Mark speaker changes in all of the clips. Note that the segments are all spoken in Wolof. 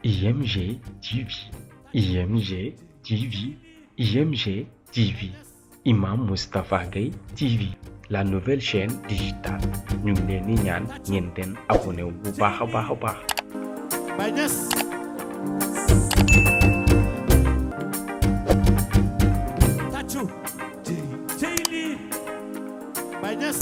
Speaker 1: IMG TV, IMG TV, IMG TV, Imam Moustapha Gueye TV, la nouvelle chaîne digitale. Ñu ngi leen di ñaan ngeen den abonné wu bu baax a baax a baax.
Speaker 2: Baye Niass tàccu cey lii Baye Niass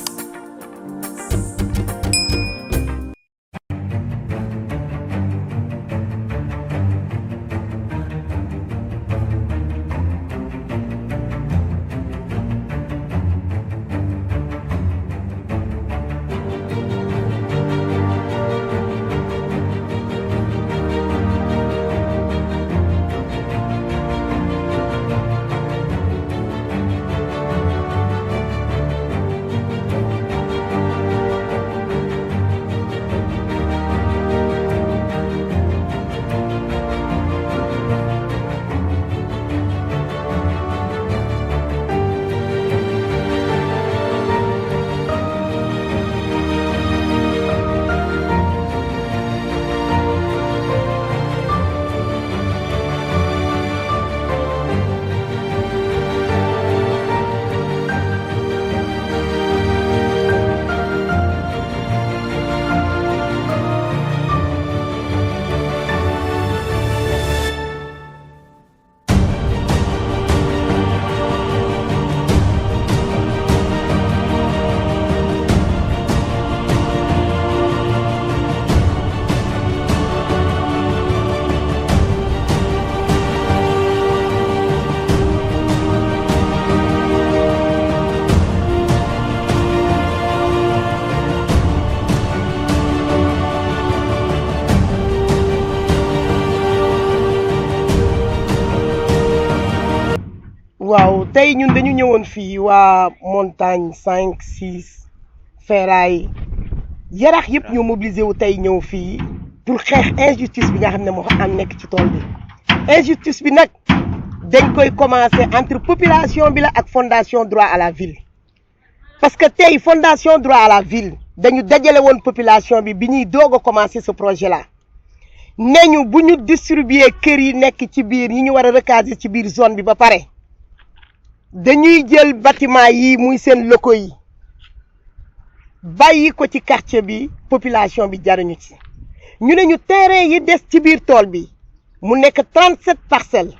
Speaker 3: waaw tey ñun dañu ñëwoon fii waa montagne 5 6 ferraille Yarax yëpp ñoo mobilisé wu tey ñëw fii pour xeex injustice bi nga xam ne moo am nekk ci tool bi injustice bi nag dañ koy commencer entre population bi la ak fondation droit à la ville parce que tey fondation droit à la ville dañu dajale woon population bi ñuy doog a commencer ce projet là neñu bu ñu distribuer kër yi nekk ci biir yi ñu war a recaser ci biir zone bi ba pare dañuy jël bâtiment yi muy seen locaux yi bàyyi ko ci quartier bi population bi jaruñu ci ñu ne ñu terrain yi des ci biir tool bi mu nekk 37 parcelles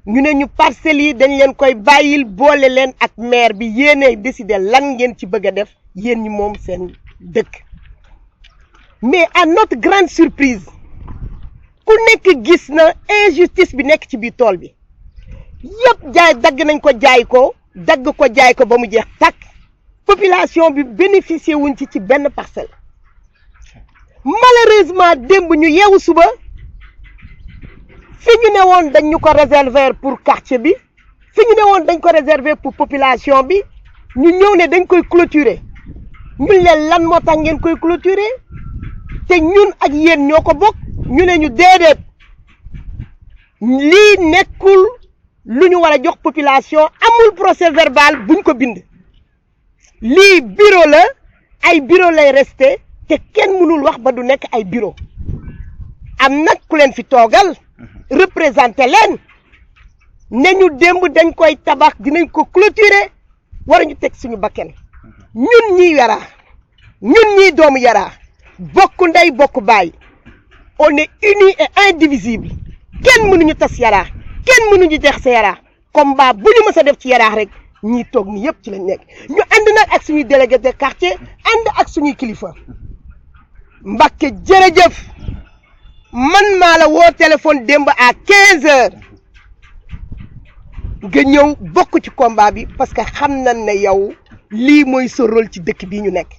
Speaker 3: ñu ne ñu parcelles yi dañ leen koy bàyyil boole leen ak maire bi yéene décider lan ngeen ci bëgg a def yéen ñi moom seen dëkk mais à notre grande surprise ku nekk gis na injustice bi nekk ci biir tool bi yëpp jaay dagg nañ ko jaay ko ba mu jeex takk population bi bénéficier wuñ ci benn parcelle malheureusement démb ñu yeewu suba fi ñu ne woon dañ ñu ko réserver pour quartier bi fi ñu ne woon dañ ko réserver pour population bi ñu ñëw ne dañ koy clôturer ñu leen lan moo tax ngeen koy clôturer te ñun ak yéen ñoo ko bokk ñu ne ñu déedéet lii nekkul lu ñu war a jox population amul procès verbal buñ ko bind lii bureau la ay bureau lay resté te kenn mënul wax ba du nekk ay bureau am nag ku leen fi toogal représenté leen ne ñu démb dañ koy tabax dinañ ko clôturer war ñu teg suñu bakken ñun ñii Yaraax ñun ñii doomu Yaraax bokk ndey bokk baay on est unis et indivisibles kenn mënuñu tas Yaraax kenn mënuñu jeex sa Yaraax combat bu ñu mës a def ci Yaraax rek ñii toog ni yëpp ci lañ nekk ñu ànd nag ak suñuy délégué de quartier ànd ak suñuy kilifa Mbacke jërëjëf man maa la woo téléphone démb à 15h nga ñëw bokk ci combat bi parce que xam nañ ne yow lii mooy sa rôle ci dëkk bii ñu nekk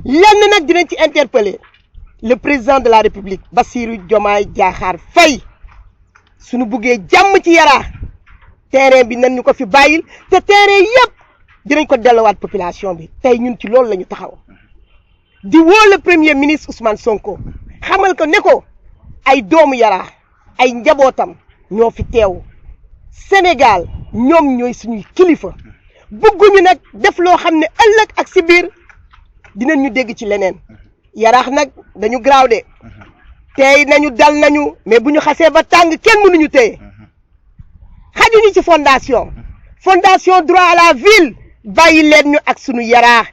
Speaker 3: lenn nag dinañ ci interpeller le président de la République Bassirou Diomaye Diakhar Faye suñu buggee jàmm ci Yaraax terrain bi nan ñu ko fi bàyyil te terrain yëpp dinañ ko delluwaat population bi tey ñun ci loolu la ñu taxaw di woo le premier ministre Ousmane Sonko xamal ko ne ko ay doomu Yaraax ay njabootam ñoo fi teew Sénégal ñoom ñooy suñuy kilifa bëgguñu nag def loo xam ne ëllëg ak si biir dinañ ñu dégg ci leneen Yaraax nag dañu graaw de tey nañu dal nañu mais bu ñu xasee ba tàng kenn mënuñu téye xajuñu ci fondation droit à la ville bàyyi leen ñu ak sunu Yaraax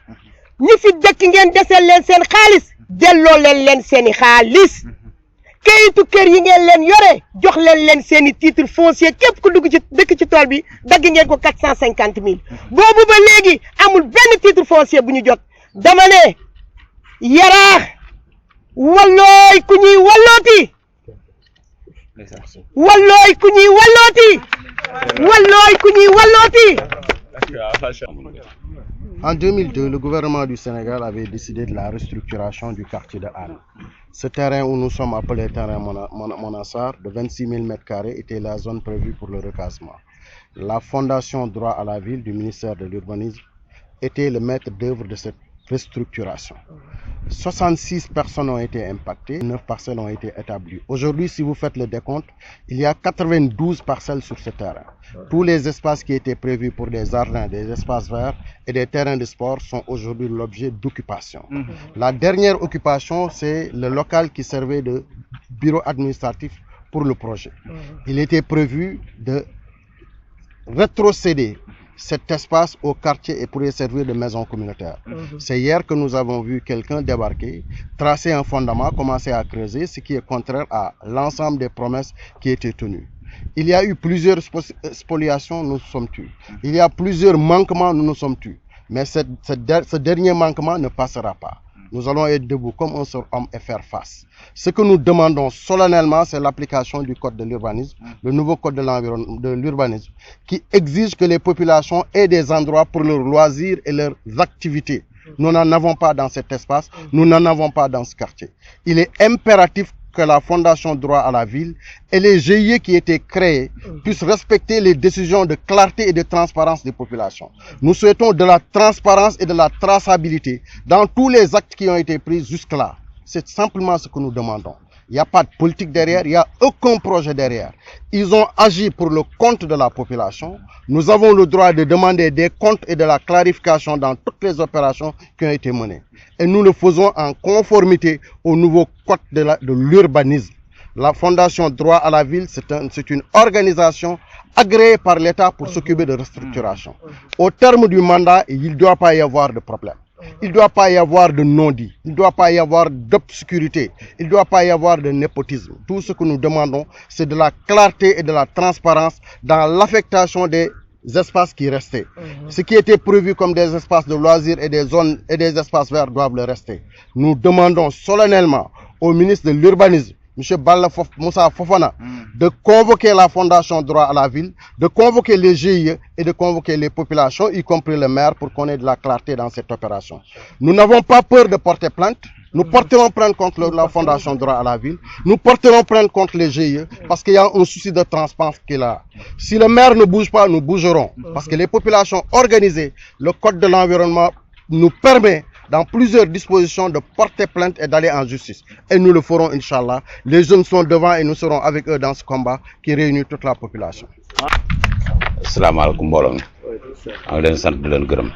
Speaker 3: ñi fi dëkk ngeen deseel leen seen xaalis delloo leen seeni xaalis kayitu kër yi ngeen leen yore jox leen seeni titre foncier képp ku dugg ci dëkk ci tool bi dagg ngeen ko 450 000 boobu ba léegi amul benn titre foncier bu ñu jot dama ne Yaraax wallooy ku ñuy wallooti wallooy ku ñuy wallooti wallooy ku ñuy wallooti.
Speaker 4: En 2002, le gouvernement du Sénégal avait décidé de la restructuration du quartier de Hann. Ce terrain où nous sommes appelés terrain Monassar de 26 000 m² était la zone prévue pour le recasement. La fondation droit à la ville du ministère de l'Urbanisme était le maître d'œuvre de cette restructuration. 66 personnes ont été impactées, 9 parcelles ont été établies. Aujourd'hui, si vous faites le décompte, il y a 92 parcelles sur ce terrain. Tous les espaces qui étaient prévus pour des jardins, des espaces verts et des terrains de sport sont aujourd'hui l'objet d'occupation. La dernière occupation, c'est le local qui servait de bureau administratif pour le projet. Il était prévu de rétrocéder cet espace au quartier et pourrait servir de maison communautaire. C'est hier que nous avons vu quelqu'un débarquer, tracer un fondement, commencer à creuser, ce qui est contraire à l'ensemble des promesses qui étaient tenues. Il y a eu plusieurs spoliations, nous sommes tués. Il y a plusieurs manquements, nous sommes tués. Mais ce dernier manquement ne passera pas. Nous allons être debout comme un seul homme et faire face. Ce que nous demandons solennellement, c'est l'application du code de l'urbanisme, le nouveau code de l'urbanisme, qui exige que les populations aient des endroits pour leurs loisirs et leurs activités. Nous n'en avons pas dans cet espace, nous n'en avons pas dans ce quartier. Il est impératif que la Fondation droit à la ville et les GIE qui étaient créés puissent respecter les décisions de clarté et de transparence des populations. Nous souhaitons de la transparence et de la traçabilité dans tous les actes qui ont été pris jusque-là. C'est simplement ce que nous demandons. Il n'y a pas de politique derrière, il n'y a aucun projet derrière. Ils ont agi pour le compte de la population. Nous avons le droit de demander des comptes et de la clarification dans toutes les opérations qui ont été menées. Et nous le faisons en conformité au nouveau code de l'urbanisme. La Fondation droit à la ville, c'est une organisation agréée par l'État pour s'occuper de restructuration. Au terme du mandat, il ne doit pas y avoir de problème. Il ne doit pas y avoir de non-dit, il ne doit pas y avoir d'obscurité, il ne doit pas y avoir de népotisme. Tout ce que nous demandons, c'est de la clarté et de la transparence dans l'affectation des espaces qui restaient. Ce qui était prévu comme des espaces de loisirs et des zones et des espaces verts doivent le rester. Nous demandons solennellement au ministre de l'Urbanisme, M. Balla Moussa Fofana, de convoquer la Fondation droit à la ville, de convoquer les GIE et de convoquer les populations, y compris le maire, pour qu'on ait de la clarté dans cette opération. Nous n'avons pas peur de porter plainte. Nous porterons plainte contre la Fondation droit à la ville. Nous porterons plainte contre les GIE parce qu'il y a un souci de transparence qui est là. Si le maire ne bouge pas, nous bougerons. Parce que les populations organisées, le code de l'environnement nous permet dans plusieurs dispositions de porter plainte et d'aller en justice. Et nous le ferons, Inch'Allah. Les jeunes sont devant et nous serons avec eux dans ce combat qui réunit toute la population.
Speaker 5: Assalamu alaikum mbooloo mi maa ngi leen sant di leen gërëm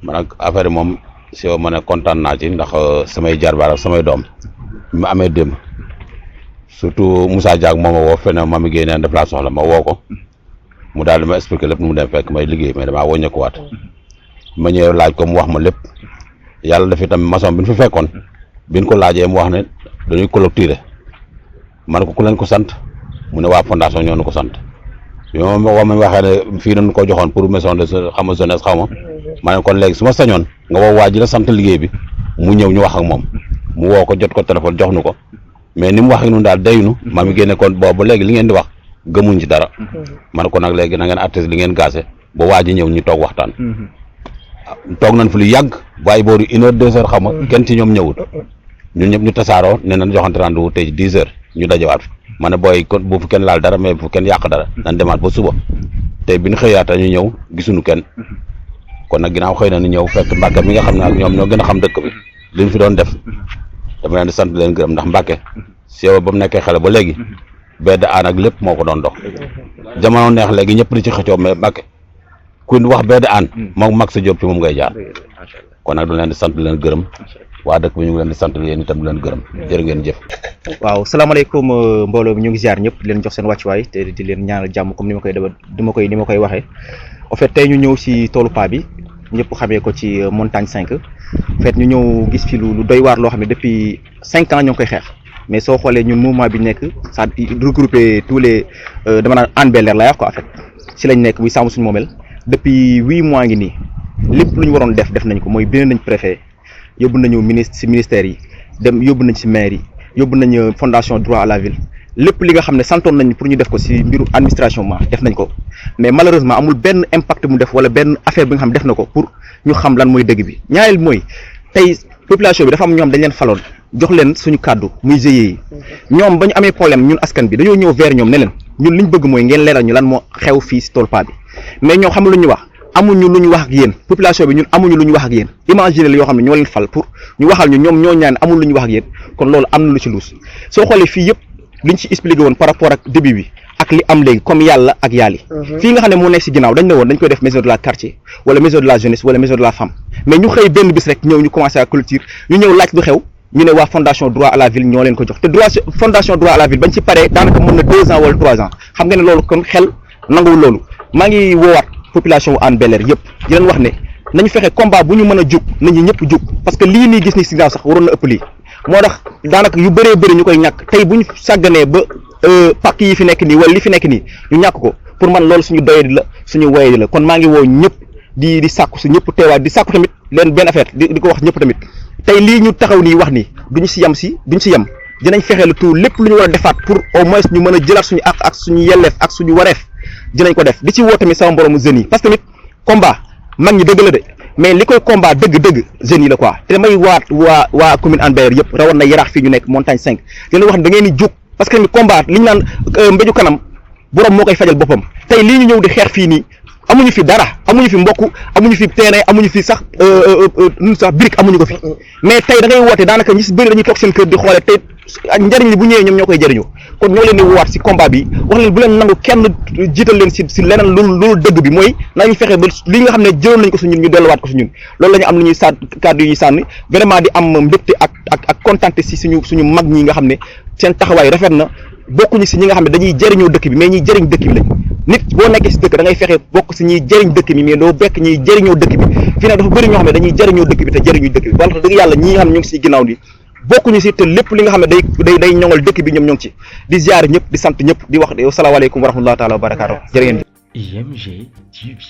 Speaker 5: man nag affaire moom si ma ne kontaan naa ci ndax samay jarbaar ak samay doom bi ma amee démb surtout Moussa Diak moo ma woo feneen ma mi génneen def laa soxla ma woo ko mu daal di ma expliquer lépp nu mu dem fekk may liggéey mais damaa wëññeekuwaat ma ñëw laaj ko mu wax ma lépp yàlla def itam maçon bi ñu fi fekkoon bi ñu ko laajee mu wax ne dañuy clôturer man ko ku leen ko sant mu ne waa fondation ñoo ñu ko sant bi ma waxee ne fii nañu ko joxoon pour maison de xam nga jeunesse xaw ma ne kon léegi su ma sañoon nga woo waa ji la sant liggéey bi mu ñëw ñu wax ak moom mu woo ko jot ko téléphone jox nu ko mais ni mu wax ak ñun daal daynu maa mi génne kon boobu léegi li ngeen di wax gëmuñ ci dara man ko nag léegi na ngeen artiste li ngeen gaase ba waa ji ñëw ñu toog waxtaan toog nañ fi lu yàgg waaye booru 1 heure 2 heures xam nga kenn ci ñoom ñëwut ñun ñëpp ñu tasaaroo ne nañ joxante rendez-vous tey 10 heures ñu dajewaat fi ma ne booy kon bu fi kenn laal dara mais bu kenn yàq dara nañ demaat ba suba tey bi ñu xëyaata ñu ñëw gisuñu kenn kon nag ginnaaw xëy na ñu ñëw fekk Mbàkke mi nga xam ne ak ñoom ñoo gën a xam dëkk bi liñ fi doon def dama leen di sant leen gërëm ndax Mbàkke seewa ba mu nekkee xale ba léegi bedd aan ak lépp moo ko doon dox jamono neex léegi ñëpp di ci xëccoo mais Mbàkke ku wax bedd aan moom mag sa jóob ci moom ngay jaar kon nag dañ leen di sant leen gërëm waa dëkk bi ñu ngi leen di sant yéen itam di leen gërëm jërë ngeen jëf.
Speaker 6: waaw salaamaaleykum mbooloo mi ñu ngi ziar ñëpp di leen jox seen wàccuwaay te di leen ñaanal jàmm comme ni ma koy waxee en fait tey ñu ñëw si toolu paa bi ñëpp xamee ko ci montagne 5 en fait ñu ñëw gis fi lu doy waar loo xam ne depuis 5 ans ñoo ngi koy xeex mais soo xoolee ñun mouvement bi nekk ça regroupé tous les dama naan Hann Bel-Air laa wax quoi en fait si lañ nekk muy sàmm suñu moomel depuis 8 mois ngi nii lépp lu ñu waroon def nañ ko mooy bind nañ préfet yóbbu nañu si ministère yi dem yóbbu nañ si maire yi yóbbu nañ fondation droit à la ville lépp li nga xam ne santoon nañ pour ñu def ko si mbiru administration ma def nañ ko mais malheureusement amul benn impact mu def wala benn affaire bi nga xam def na ko pour ñu xam lan mooy dëgg bi ñaareel mooy tey population bi dafa am ñoom dañ leen faloon jox leen suñu kàddu muy GIE yi ñoom ba ñu amee problème ñun askan bi dañoo ñëw vers ñoom ne leen ñun li ñu bëgg mooy ngeen leeral ñu lan moo xew fii si toolu paa bi mais ñoom xam lu ñu wax amuñu lu ñu wax ak yéen population bi ñun amuñu lu ñu wax ak yéen imaginer la yoo xam ne ñoo leen fal pour ñu waxal ñu ñoom ñoo ñaan amul lu ñu wax ak yéen kon loolu am na lu ci luus soo xoolee fii yëpp liñ ci expliqué woon par rapport ak début bi ak li am léegi comme yàlla ak yàlli fii nga xam ne moo nekk si ginnaaw dañ ne woon dañ koy def maison de la quartier wala maison de la jeunesse wala maison de la femme mais ñu xëy benn bis rek ñëw ñu commencé à clôture ñu ñëw laaj lu xew ñu ne waa fondation droit à la ville ñoo leen ko jox te fondation droit à la ville bañ ci paree daanaka mën na 2 ans wala 3 ans xam nga ne loolu kon xel nanguwul loolu maa ngi woowaat population wu Hann Bel-Air yëpp di leen wax ne nañu fexe combat bu ñu mën a jug nañu ñëpp jug parce que lii nii gis ni si ginnaaw sax waroon na ëpp lii moo tax daanaka yu bëree bëri ñu koy ñàkk tey bu ñu sàgganee ba pàkk yi fi nekk nii wala li fi nekk nii ñu ñàkk ko pour man loolu suñu doyadi la suñu woyadi la kon maa ngi woo ñëpp di sàkku su ñëpp teewaat di sàkku tamit leen benn affaire di ko wax ñëpp tamit tey lii ñu taxaw nii wax nii duñ si yem dinañ fexe le tout lépp lu ñu war a defaat pour au moins ñu mën a jëlaat suñu ak suñu yelleef ak suñu wareef dinañ ko def di ci woo tamit sama mboromu jeunes yi parce que tamit combat mag ñi dëgg la de mais li koy combat dëgg jeunes yi la quoi te may waat waa commune Hann Bel-Air yëpp rawat na Yaraax fii ñu nekk montagne 5 di leen wax ne da ngeen di jóg parce que tamit combat li ñu naan mbéju kanam borom moo koy fajal boppam tey lii ñu ñëw di xeex fii nii amuñu fi dara amuñu fi mbokk amuñu fi terrain amuñu fi sax brique amuñu ko fi mais tey da ngay woote daanaka ñi si bëri dañuy toog seen kër di xoole tey njëriñ li bu ñëwee ñoom ñoo koy jëriñoo kon ñoo leen di woowaat si combat bi wax leen bu leen nangu kenn jiital leen si leneen loolu dëgg bi mooy nañu fexe ba li nga xam ne jëloon nañ ko si ñun ñu delluwaat ko si ñun loolu la ñu am lu ñuy kàddu yi ñuy sànni vraiment di am mbégte ak contenté si suñu mag ñi nga xam ne seen taxawaay rafet na bokkuñu si ñi nga xam ne dañuy jëriñoo dëkk bi mais ñiy jëriñ dëkk bi lañ nit boo nekkee si dëkk da ngay fexe bokk si ñiy jëriñ dëkk bi mais doo bekk ñiy jëriñoo dëkk bi fii nag dafa bëri ñoo xam ne dañuy jëriñoo dëkk bi te jëriñu dëkk bi wala dëgg yàlla ñi nga xam ne ñu ngi si ginnaaw bi bokkuñu si te lépp li nga xam ne day ñoŋal dëkk bi ñoom ñoo ngi ci di ziar ñëpp di sant ñëpp di wax asalaamaaleykum wa rahmatullahi taala wa barakaatu jërë ngeen
Speaker 1: IMG TV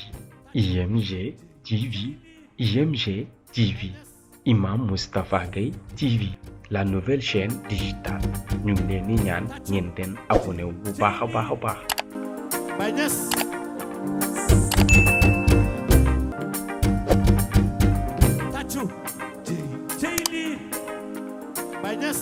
Speaker 1: IMG TV IMG TV Imam Moustapha Gueye TV la nouvelle chaîne digitale ñu ngi leen di ñaan ngeen den abonné wu bu baax a baax a baax.
Speaker 2: Baye Niass tàccu cey lii Baye Niass